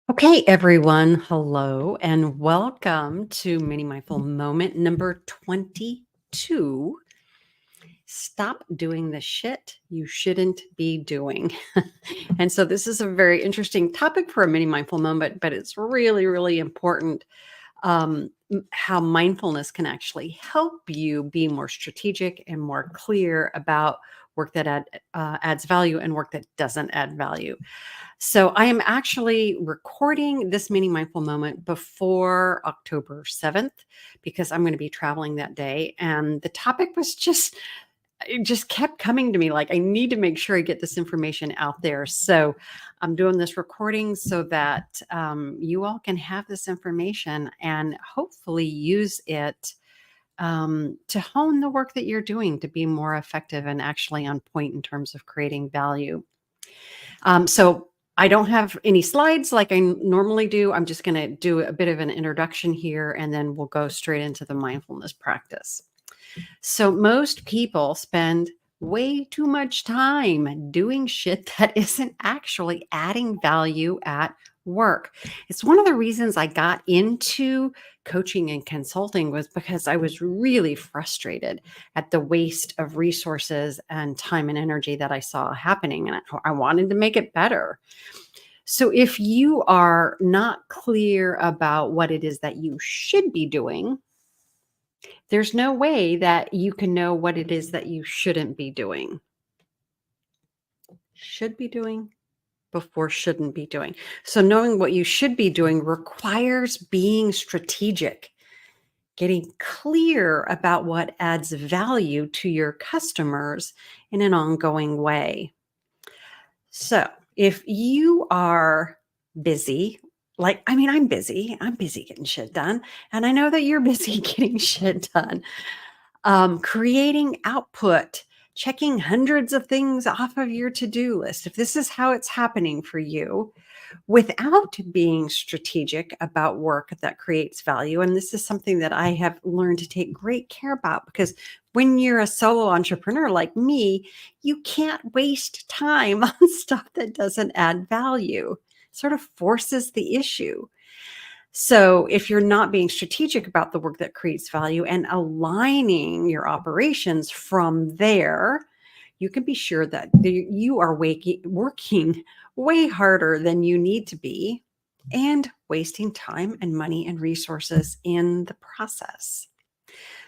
Okay, everyone. Hello and welcome to Mini Mindful Moment number 22. Stop doing the shit you shouldn't be doing. And so, this is a very interesting topic for a Mini Mindful Moment, but it's really, really important how mindfulness can actually help you be more strategic and more clear about work that adds value and work that doesn't add value. So I am actually recording this mini mindful moment before October 7th because I'm going to be traveling that day. And the topic was it just kept coming to me like, I need to make sure I get this information out there. So I'm doing this recording so that you all can have this information and hopefully use it to hone the work that you're doing to be more effective and actually on point in terms of creating value. So I don't have any slides like I normally do. I'm just going to do a bit of an introduction here, and then we'll go straight into the mindfulness practice. So most people spend way too much time doing shit that isn't actually adding value at work. It's one of the reasons I got into coaching and consulting was because I was really frustrated at the waste of resources and time and energy that I saw happening, and I wanted to make it better. So if you are not clear about what it is that you should be doing, there's no way that you can know what it is that you shouldn't be doing. Should be doing before shouldn't be doing. So knowing what you should be doing requires being strategic, getting clear about what adds value to your customers in an ongoing way. So if you are busy, I'm busy. I'm busy getting shit done. And I know that you're busy getting shit done. Creating output, checking hundreds of things off of your to-do list. If this is how it's happening for you, without being strategic about work that creates value, and this is something that I have learned to take great care about because when you're a solo entrepreneur like me, you can't waste time on stuff that doesn't add value. It sort of forces the issue. So, if you're not being strategic about the work that creates value and aligning your operations from there, you can be sure that you are working way harder than you need to be and wasting time and money and resources in the process.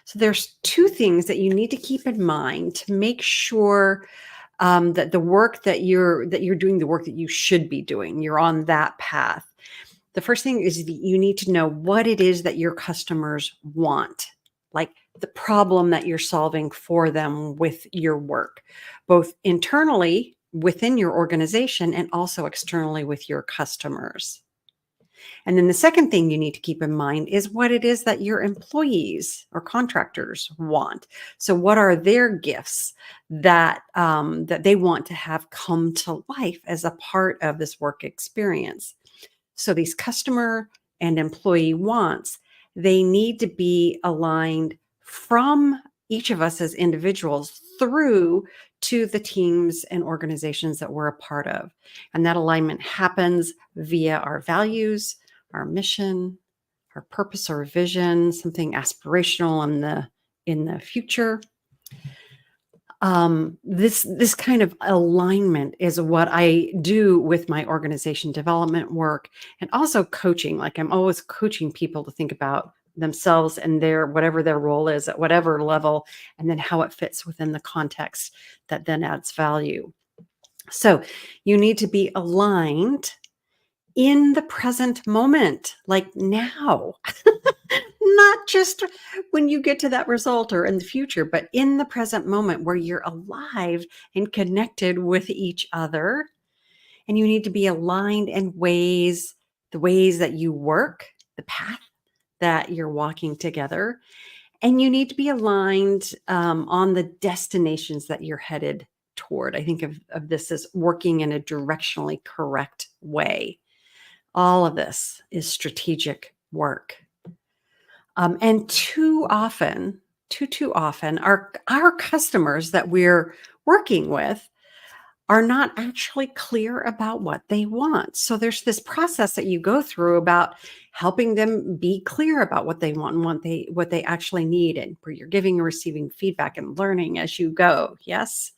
So, there's two things that you need to keep in mind to make sure that the work that you're doing, the work that you should be doing, you're on that path. The first thing is that you need to know what it is that your customers want, like the problem that you're solving for them with your work, both internally within your organization and also externally with your customers. And then the second thing you need to keep in mind is what it is that your employees or contractors want. So, what are their gifts that they want to have come to life as a part of this work experience? So these customer and employee wants, they need to be aligned from each of us as individuals through to the teams and organizations that we're a part of. And that alignment happens via our values, our mission, our purpose or vision, something aspirational in the future. This kind of alignment is what I do with my organization development work and also coaching. Like I'm always coaching people to think about themselves and their whatever their role is at whatever level, and then how it fits within the context that then adds value. So you need to be aligned in the present moment, like now. Not just when you get to that result or in the future, but in the present moment where you're alive and connected with each other. And you need to be aligned in the ways that you work, the path that you're walking together. And you need to be aligned on the destinations that you're headed toward. I think of this as working in a directionally correct way. All of this is strategic work. And too often, our customers that we're working with are not actually clear about what they want. So there's this process that you go through about helping them be clear about what they want and what they actually need, and where you're giving and receiving feedback and learning as you go. Yes.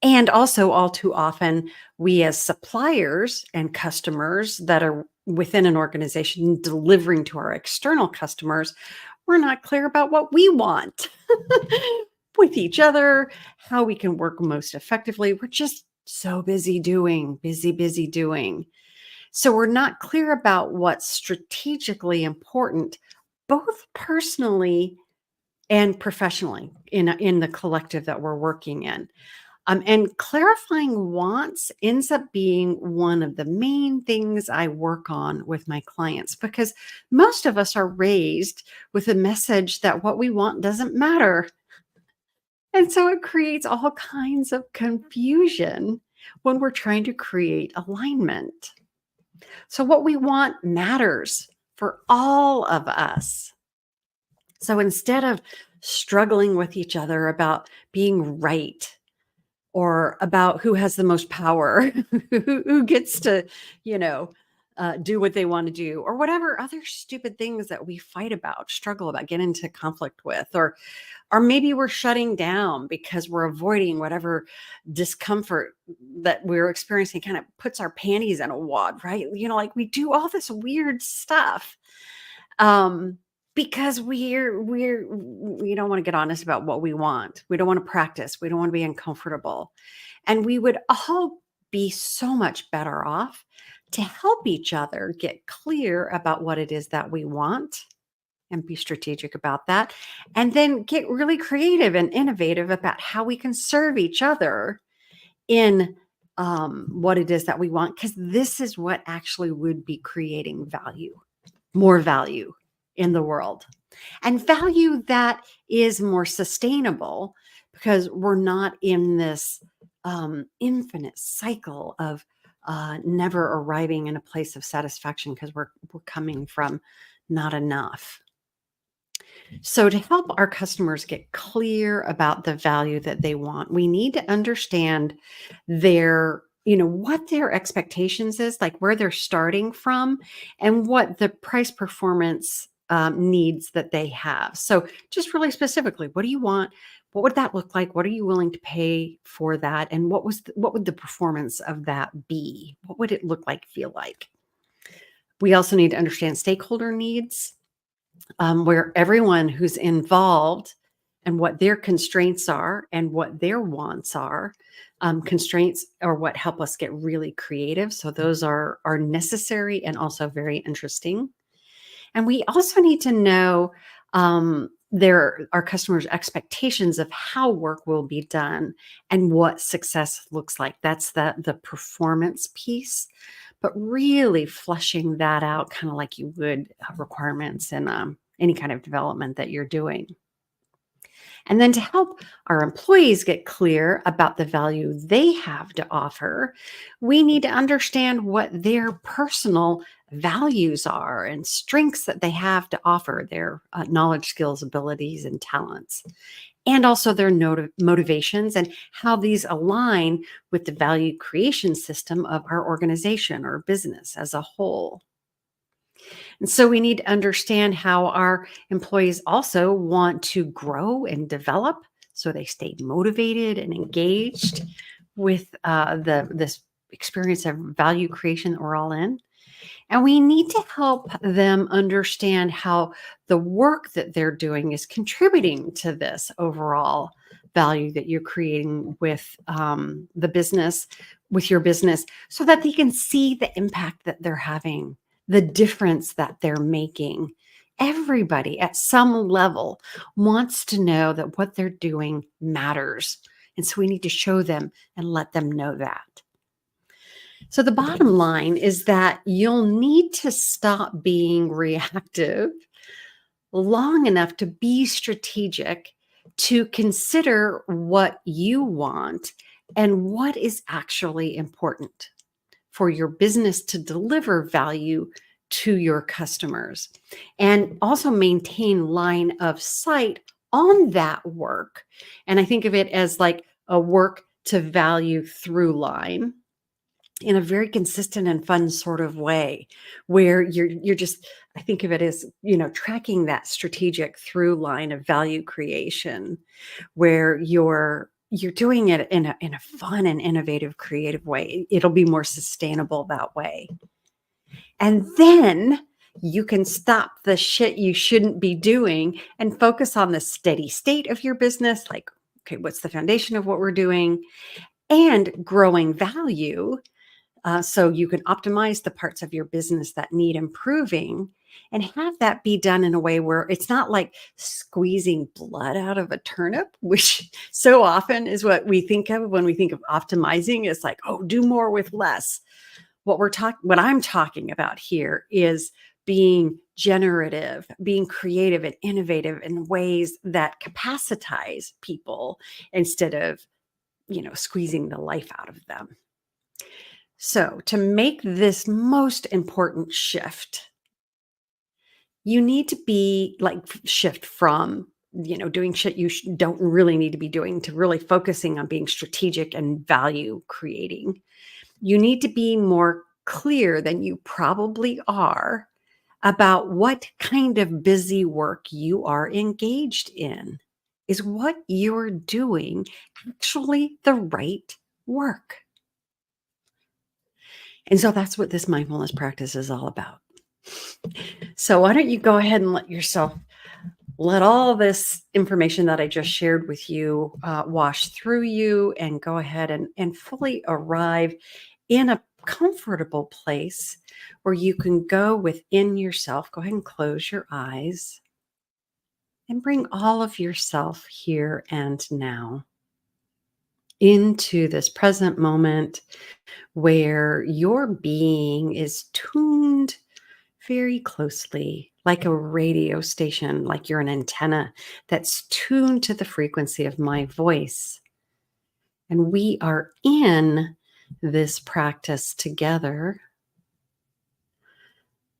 And also, all too often, we as suppliers and customers that are within an organization delivering to our external customers, we're not clear about what we want with each other, how we can work most effectively. We're just so busy doing, busy doing. So we're not clear about what's strategically important, both personally and professionally in the collective that we're working in. And clarifying wants ends up being one of the main things I work on with my clients, because most of us are raised with a message that what we want doesn't matter. And so it creates all kinds of confusion when we're trying to create alignment. So, what we want matters for all of us. So, instead of struggling with each other about being right, or about who has the most power, who gets to, you know, do what they want to do, or whatever other stupid things that we fight about, struggle about, get into conflict with, or maybe we're shutting down because we're avoiding whatever discomfort that we're experiencing, kind of puts our panties in a wad, right? Like we do all this weird stuff. Um, because we don't want to get honest about what we want. We don't want to practice. We don't want to be uncomfortable. And we would all be so much better off to help each other get clear about what it is that we want and be strategic about that. And then get really creative and innovative about how we can serve each other in what it is that we want. Because this is what actually would be creating value, more value in the world, and value that is more sustainable, because we're not in this infinite cycle of never arriving in a place of satisfaction, because we're coming from not enough. So, to help our customers get clear about the value that they want, we need to understand what their expectations is, like where they're starting from, and what the price performance needs that they have. So, just really specifically, what do you want? What would that look like? What are you willing to pay for that? And what would the performance of that be? What would it look like, feel like? We also need to understand stakeholder needs, where everyone who's involved and what their constraints are and what their wants are. Constraints are what help us get really creative. So those are necessary and also very interesting. And we also need to know our customers' expectations of how work will be done and what success looks like. That's the performance piece, but really fleshing that out, kind of like you would requirements in any kind of development that you're doing. And then to help our employees get clear about the value they have to offer, we need to understand what their personal values are and strengths that they have to offer, their knowledge, skills, abilities, and talents, and also their motivations and how these align with the value creation system of our organization or business as a whole. And so we need to understand how our employees also want to grow and develop, so they stay motivated and engaged with this experience of value creation that we're all in. And we need to help them understand how the work that they're doing is contributing to this overall value that you're creating with the business, with your business, so that they can see the impact that they're having, the difference that they're making. Everybody at some level wants to know that what they're doing matters. And so we need to show them and let them know that. So the bottom line is that you'll need to stop being reactive long enough to be strategic, to consider what you want and what is actually important for your business to deliver value to your customers, and also maintain line of sight on that work. And I think of it as like a work to value through line in a very consistent and fun sort of way where you're just, I think of it as, tracking that strategic through line of value creation where you're doing it in a fun and innovative creative way. It'll be more sustainable that way. And then you can stop the shit you shouldn't be doing and focus on the steady state of your business, like, okay, what's the foundation of what we're doing, and growing value, so you can optimize the parts of your business that need improving and have that be done in a way where it's not like squeezing blood out of a turnip, which so often is what we think of when we think of optimizing. It's like, oh, do more with less. What I'm talking about here is being generative, being creative and innovative in ways that capacitize people instead of, squeezing the life out of them. So, to make this most important shift, you need to be like shift from, doing shit you don't really need to be doing to really focusing on being strategic and value creating. You need to be more clear than you probably are about what kind of busy work you are engaged in. Is what you're doing actually the right work? And so that's what this mindfulness practice is all about. So why don't you go ahead and let all this information that I just shared with you wash through you, and go ahead and fully arrive in a comfortable place where you can go within yourself. Go ahead and close your eyes and bring all of yourself here and now into this present moment where your being is tuned very closely, like a radio station, like you're an antenna that's tuned to the frequency of my voice. And we are in this practice together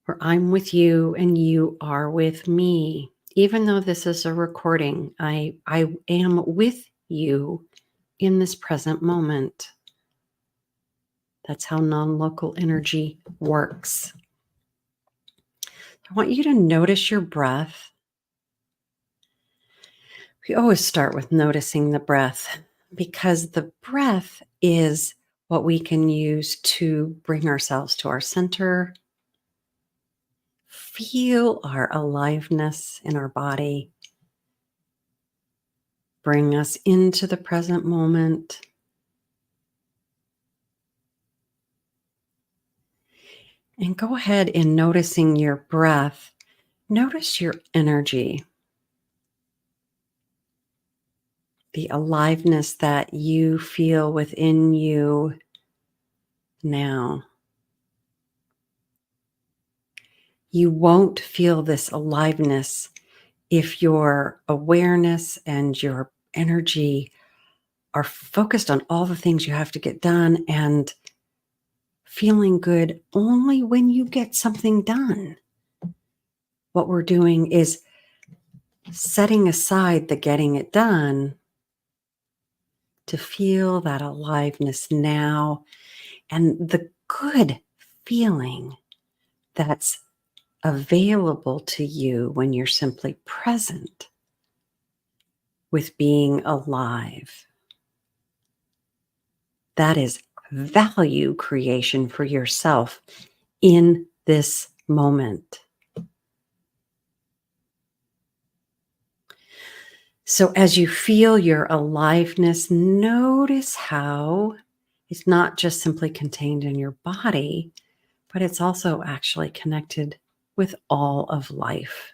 where I'm with you and you are with me. Even though this is a recording, I am with you in this present moment. That's how non-local energy works. I want you to notice your breath. We always start with noticing the breath because the breath is what we can use to bring ourselves to our center, feel our aliveness in our body, bring us into the present moment. And go ahead in noticing your breath. Notice your energy, the aliveness that you feel within you now. You won't feel this aliveness if your awareness and your energy are focused on all the things you have to get done and feeling good only when you get something done. What we're doing is setting aside the getting it done to feel that aliveness now and the good feeling that's available to you when you're simply present with being alive. That is value creation for yourself in this moment. So as you feel your aliveness, notice how it's not just simply contained in your body, but it's also actually connected with all of life.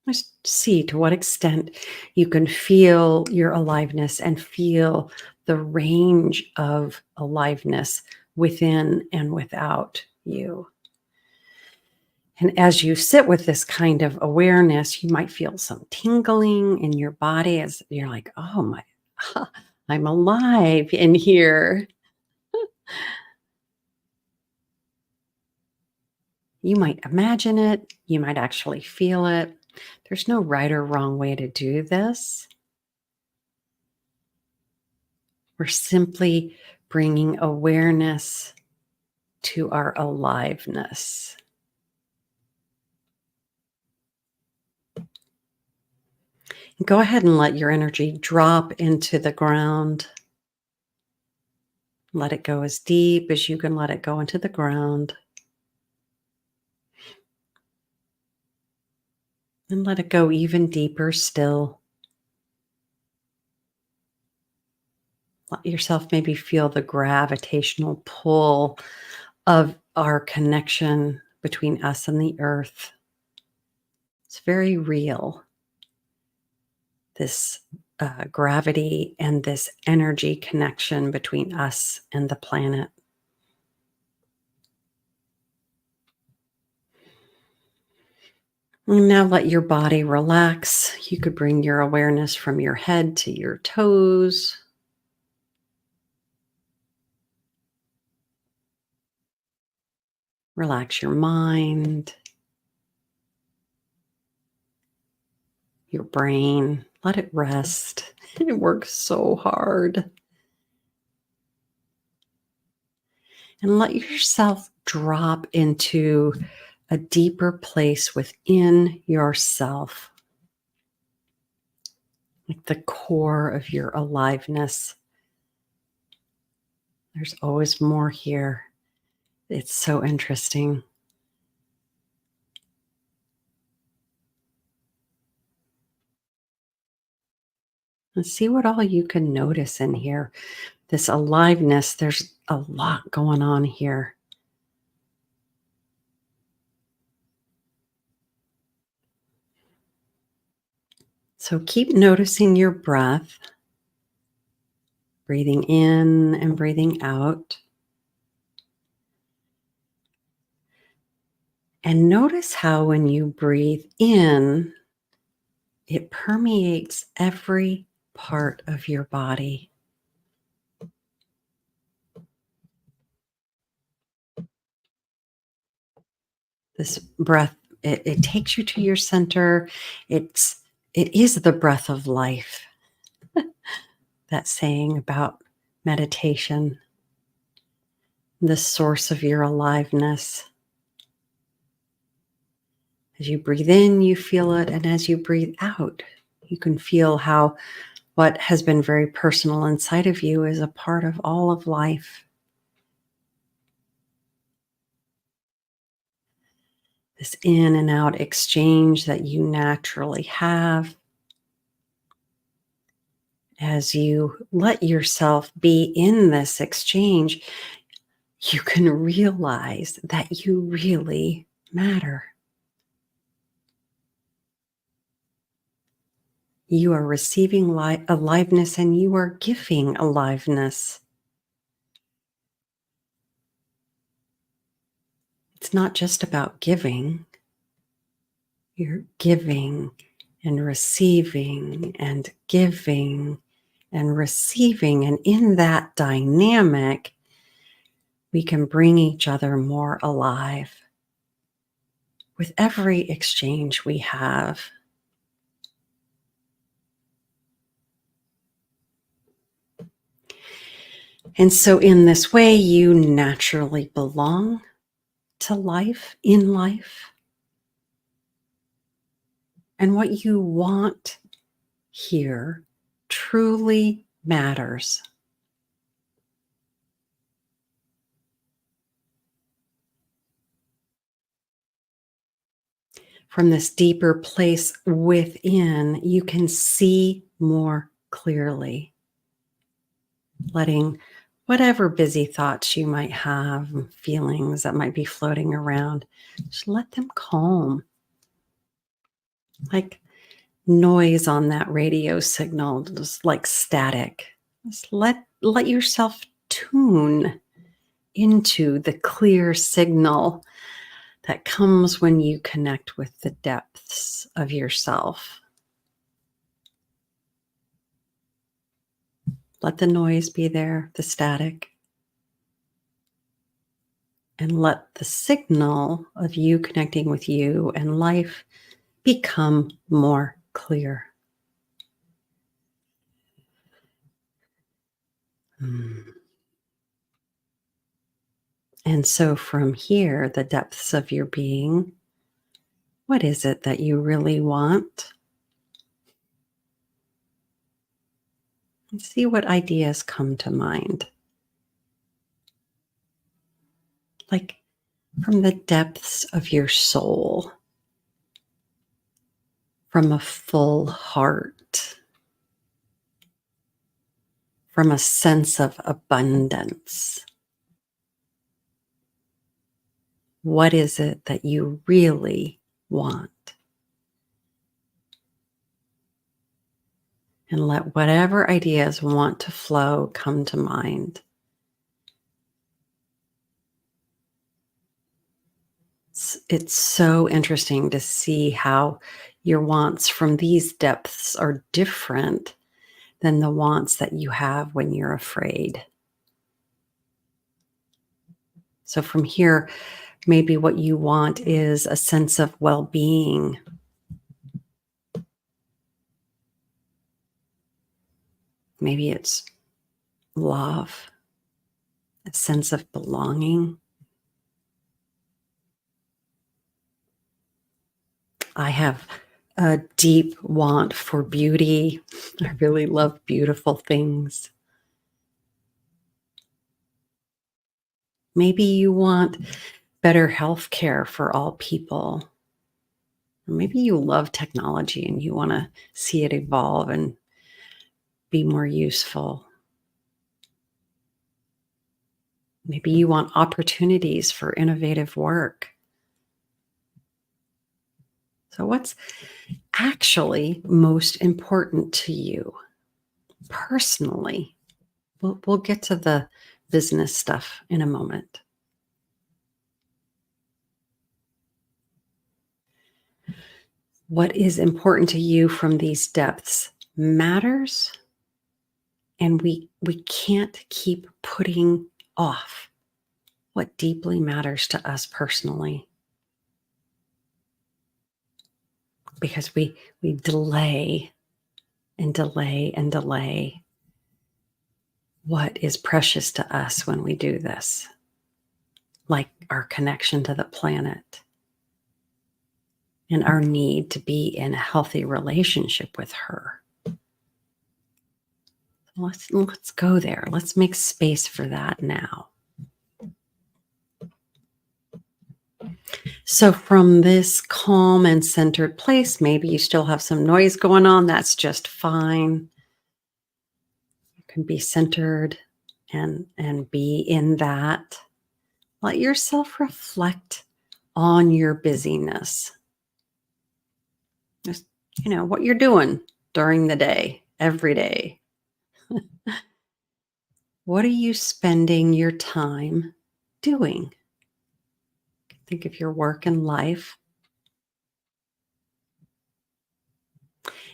Just see to what extent you can feel your aliveness and feel the range of aliveness within and without you. And as you sit with this kind of awareness, you might feel some tingling in your body as you're like, oh my, I'm alive in here. You might imagine it. You might actually feel it. There's no right or wrong way to do this. We're simply bringing awareness to our aliveness. Go ahead and let your energy drop into the ground. Let it go as deep as you can let it go into the ground. And let it go even deeper still. Let yourself maybe feel the gravitational pull of our connection between us and the earth. It's very real. This gravity and this energy connection between us and the planet. And now let your body relax. You could bring your awareness from your head to your toes. Relax your mind, your brain. Let it rest. It works so hard. And let yourself drop into a deeper place within yourself, like the core of your aliveness. There's always more here. It's so interesting. And see what all you can notice in here. This aliveness, there's a lot going on here. So keep noticing your breath, breathing in and breathing out. And notice how when you breathe in, it permeates every part of your body. This breath, it takes you to your center. It is the breath of life. That saying about meditation, the source of your aliveness. As you breathe in, you feel it. And as you breathe out, you can feel how what has been very personal inside of you is a part of all of life. This in and out exchange that you naturally have. As you let yourself be in this exchange, you can realize that you really matter. You are receiving aliveness and you are giving aliveness. It's not just about giving. You're giving and receiving and giving and receiving. And in that dynamic, we can bring each other more alive with every exchange we have. And so in this way, you naturally belong to life, in life. And what you want here truly matters. From this deeper place within, you can see more clearly, letting whatever busy thoughts you might have, feelings that might be floating around, just let them calm. Like noise on that radio signal, just like static. Just let yourself tune into the clear signal that comes when you connect with the depths of yourself. Let the noise be there, the static, and let the signal of you connecting with you and life become more clear. Mm. And so from here, the depths of your being, what is it that you really want? And see what ideas come to mind. Like from the depths of your soul, from a full heart, from a sense of abundance. What is it that you really want? And let whatever ideas want to flow come to mind. It's so interesting to see how your wants from these depths are different than the wants that you have when you're afraid. So, from here, maybe what you want is a sense of well being. Maybe it's love, a sense of belonging. I have a deep want for beauty. I really love beautiful things. Maybe you want better health care for all people. Or maybe you love technology and you want to see it evolve and be more useful. Maybe you want opportunities for innovative work. So, what's actually most important to you personally? We'll get to the business stuff in a moment. What is important to you from these depths matters, and we can't keep putting off what deeply matters to us personally, because we delay and delay and delay what is precious to us when we do this, like our connection to the planet and our need to be in a healthy relationship with her. Let's go there. Let's make space for that now. So from this calm and centered place, maybe you still have some noise going on. That's just fine. You can be centered and be in that. Let yourself reflect on your busyness. Just, what you're doing during the day, every day. What are you spending your time doing? Think of your work and life.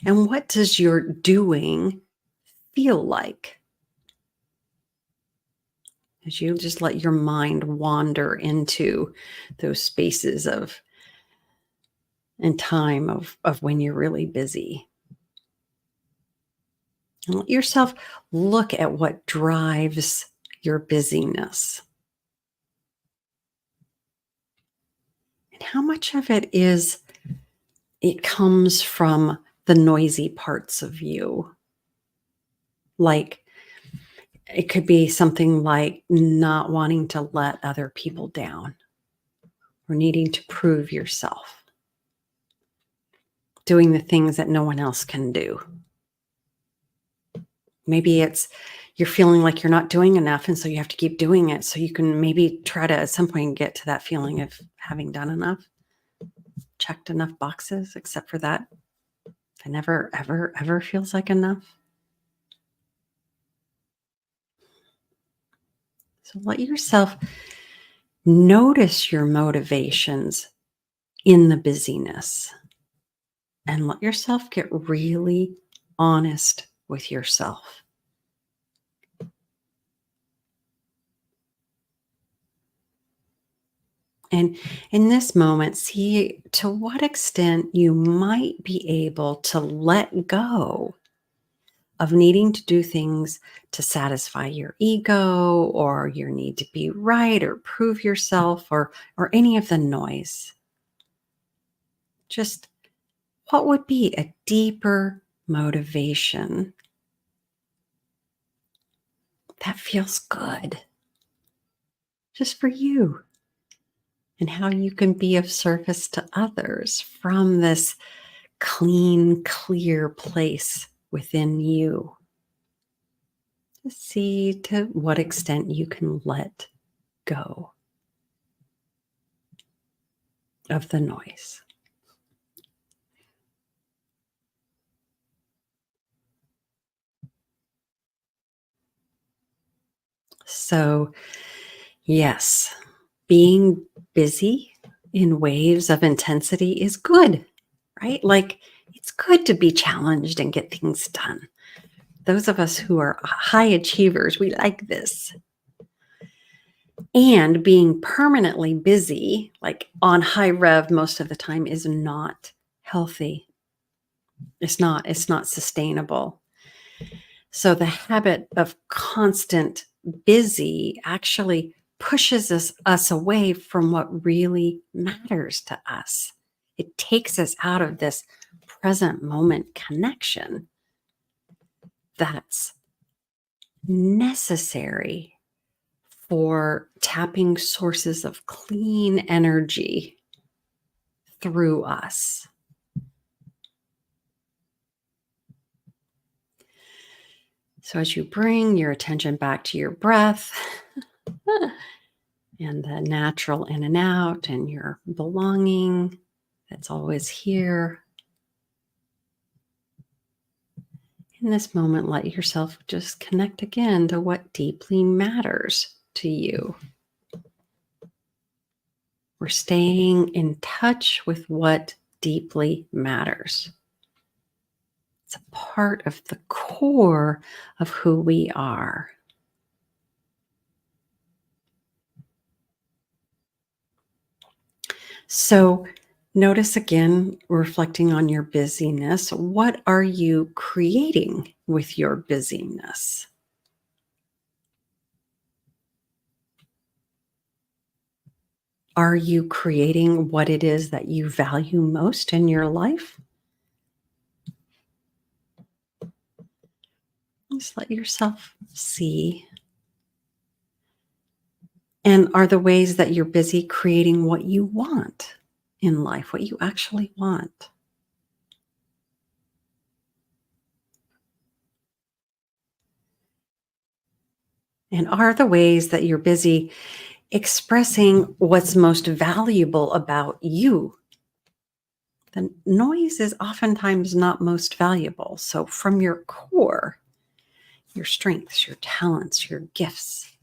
And what does your doing feel like? As you just let your mind wander into those spaces of and time of when you're really busy. And let yourself look at what drives your busyness. And how much of it comes from the noisy parts of you. Like it could be something like not wanting to let other people down or needing to prove yourself, doing the things that no one else can do. Maybe it's you're feeling like you're not doing enough, and so you have to keep doing it so you can maybe try to at some point get to that feeling of having done enough, checked enough boxes, except for that. It never, ever, ever feels like enough. So let yourself notice your motivations in the busyness and let yourself get really honest with yourself. And in this moment, see to what extent you might be able to let go of needing to do things to satisfy your ego or your need to be right or prove yourself or any of the noise. Just what would be a deeper motivation that feels good just for you and how you can be of service to others from this clean, clear place within you. To see to what extent you can let go of the noise. So, yes, being busy in waves of intensity is good, right? Like it's good to be challenged and get things done. Those of us who are high achievers, we like this. And being permanently busy, like on high rev most of the time, is not healthy. It's not sustainable. So the habit of constant busy actually pushes us away from what really matters to us. It takes us out of this present moment connection that's necessary for tapping sources of clean energy through us. So as you bring your attention back to your breath and the natural in and out and your belonging that's always here, in this moment, let yourself just connect again to what deeply matters to you. We're staying in touch with what deeply matters. It's a part of the core of who we are. So notice again, reflecting on your busyness, what are you creating with your busyness? Are you creating what it is that you value most in your life? Just let yourself see. And are the ways that you're busy creating what you want in life, what you actually want? And are the ways that you're busy expressing what's most valuable about you? The noise is oftentimes not most valuable. So, from your core, your strengths, your talents, your gifts,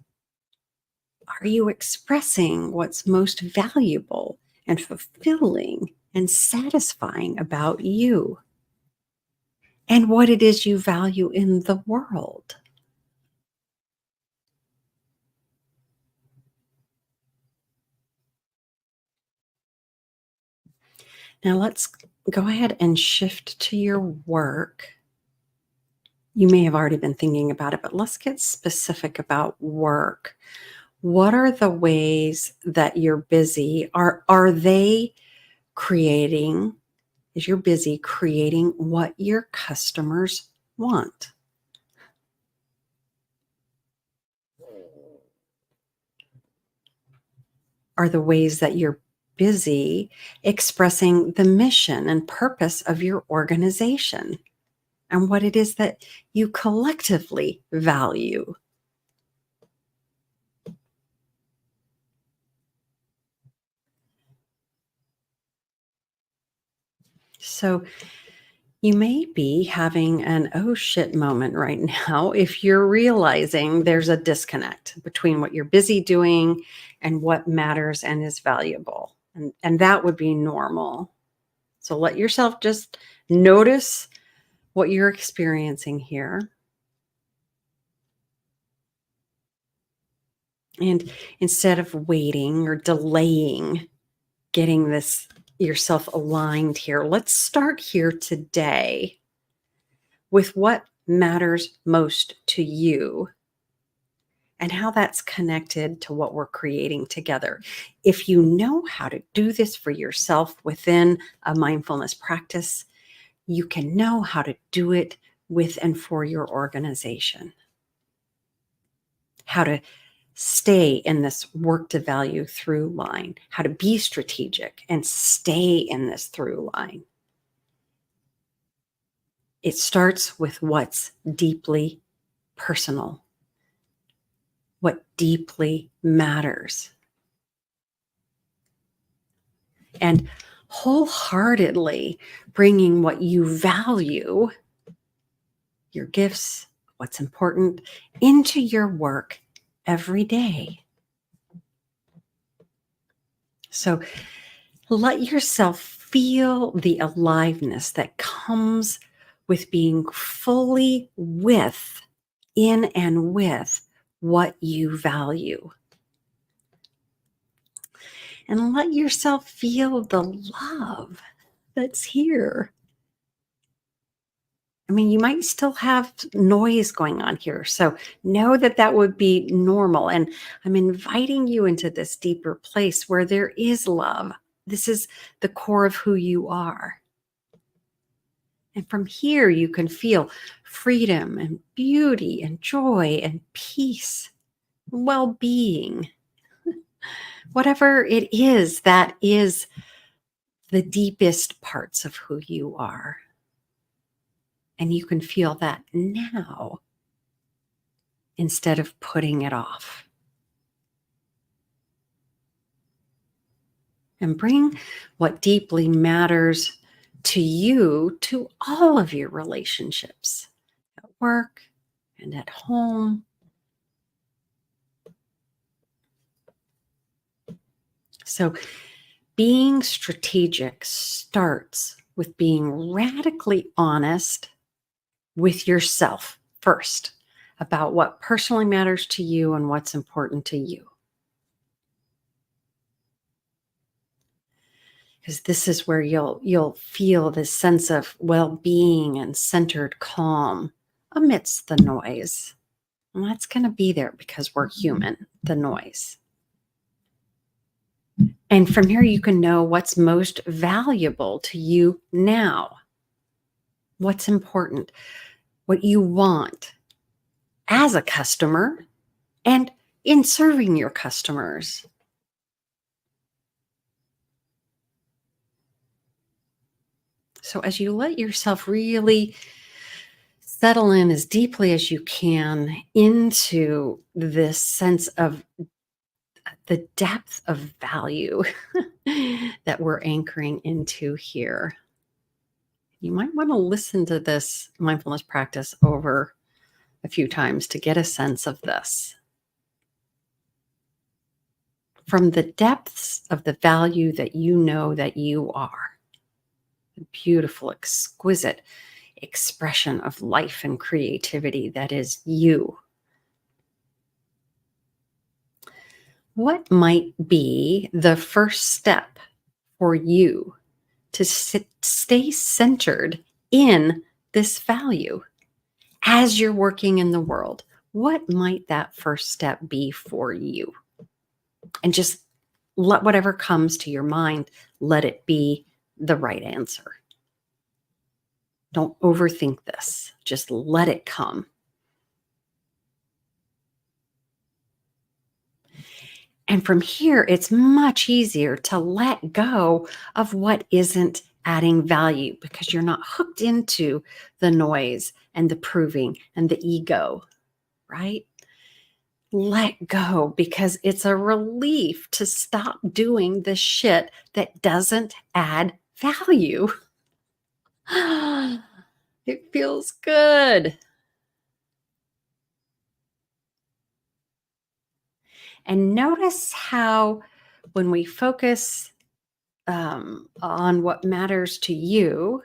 are you expressing what's most valuable and fulfilling and satisfying about you and what it is you value in the world? Now, let's go ahead and shift to your work. You may have already been thinking about it, but let's get specific about work. What are the ways that you're busy? Are they creating, is you're busy creating what your customers want? Are the ways that you're busy expressing the mission and purpose of your organization and what it is that you collectively value? So you may be having an oh shit moment right now if you're realizing there's a disconnect between what you're busy doing and what matters and is valuable. And that would be normal. So let yourself just notice what you're experiencing here And instead of waiting or delaying getting this yourself aligned here, let's start here today with what matters most to you and how that's connected to what we're creating together. If you know how to do this for yourself within a mindfulness practice, you can know how to do it with and for your organization. How to stay in this work to value through line, how to be strategic and stay in this through line. It starts with what's deeply personal, what deeply matters. And wholeheartedly bringing what you value, your gifts, what's important, into your work every day. So let yourself feel the aliveness that comes with being fully in and with what you value. And let yourself feel the love that's here. I mean, you might still have noise going on here. So know that that would be normal. And I'm inviting you into this deeper place where there is love. This is the core of who you are. And from here, you can feel freedom and beauty and joy and peace, well-being, whatever it is that is the deepest parts of who you are. And you can feel that now instead of putting it off. And bring what deeply matters to you to all of your relationships at work and at home. So being strategic starts with being radically honest with yourself first about what personally matters to you and what's important to you. Because this is where you'll feel this sense of well-being and centered calm amidst the noise. And that's going to be there because we're human, the noise. And from here, you can know what's most valuable to you now, what's important, what you want as a customer and in serving your customers. So as you let yourself really settle in as deeply as you can into this sense of the depth of value that we're anchoring into here, you might want to listen to this mindfulness practice over a few times to get a sense of this. From the depths of the value that you know that you are, the beautiful, exquisite expression of life and creativity that is you. What might be the first step for you to stay centered in this value as you're working in the world? What might that first step be for you? And just let whatever comes to your mind, let it be the right answer. Don't overthink this. Just let it come. And from here, it's much easier to let go of what isn't adding value because you're not hooked into the noise and the proving and the ego, right? Let go because it's a relief to stop doing the shit that doesn't add value. It feels good. And notice how when we focus on what matters to you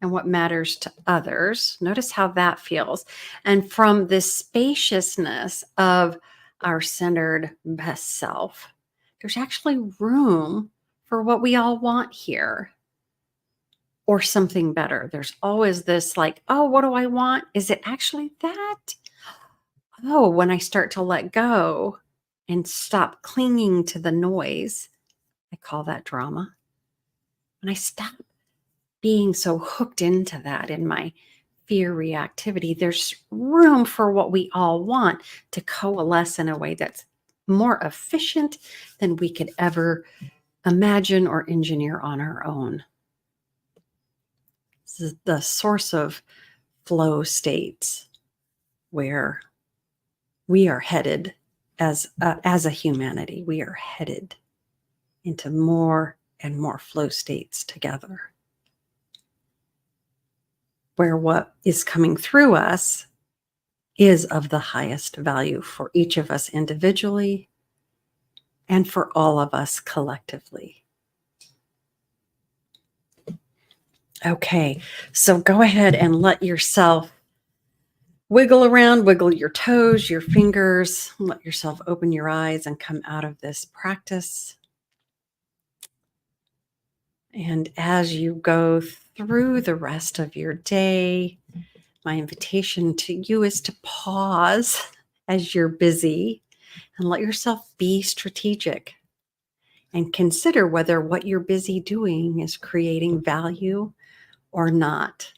and what matters to others, notice how that feels. And from this spaciousness of, our centered best self, there's actually room for what we all want here or something better. There's always this like, oh, what do I want? Is it actually that? Oh, when I start to let go and stop clinging to the noise, I call that drama. When I stop being so hooked into that in my fear reactivity, there's room for what we all want to coalesce in a way that's more efficient than we could ever imagine or engineer on our own. This is the source of flow states where we are headed as a humanity. We are headed into more and more flow states together, where what is coming through us is of the highest value for each of us individually and for all of us collectively. Okay, so go ahead and let yourself wiggle around, wiggle your toes, your fingers, let yourself open your eyes and come out of this practice. And as you go through the rest of your day, my invitation to you is to pause as you're busy and let yourself be strategic and consider whether what you're busy doing is creating value or not.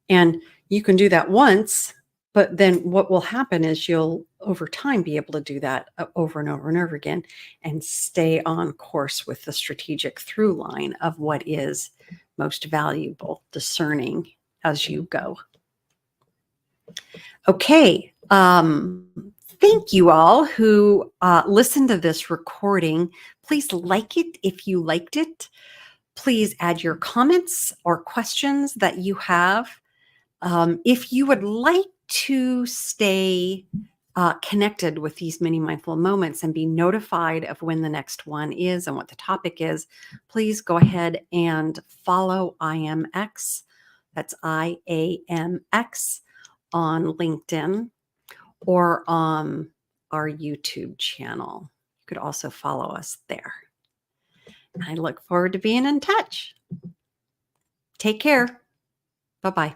And you can do that once, but then what will happen is you'll over time be able to do that over and over and over again and stay on course with the strategic through line of what is most valuable, discerning as you go. Okay. Thank you all who listened to this recording. Please like it if you liked it. Please add your comments or questions that you have. If you would like to stay connected with these mini mindful moments and be notified of when the next one is and what the topic is, please go ahead and follow IMX. That's IAMX on LinkedIn or on our YouTube channel. You could also follow us there. I look forward to being in touch. Take care. Bye-bye.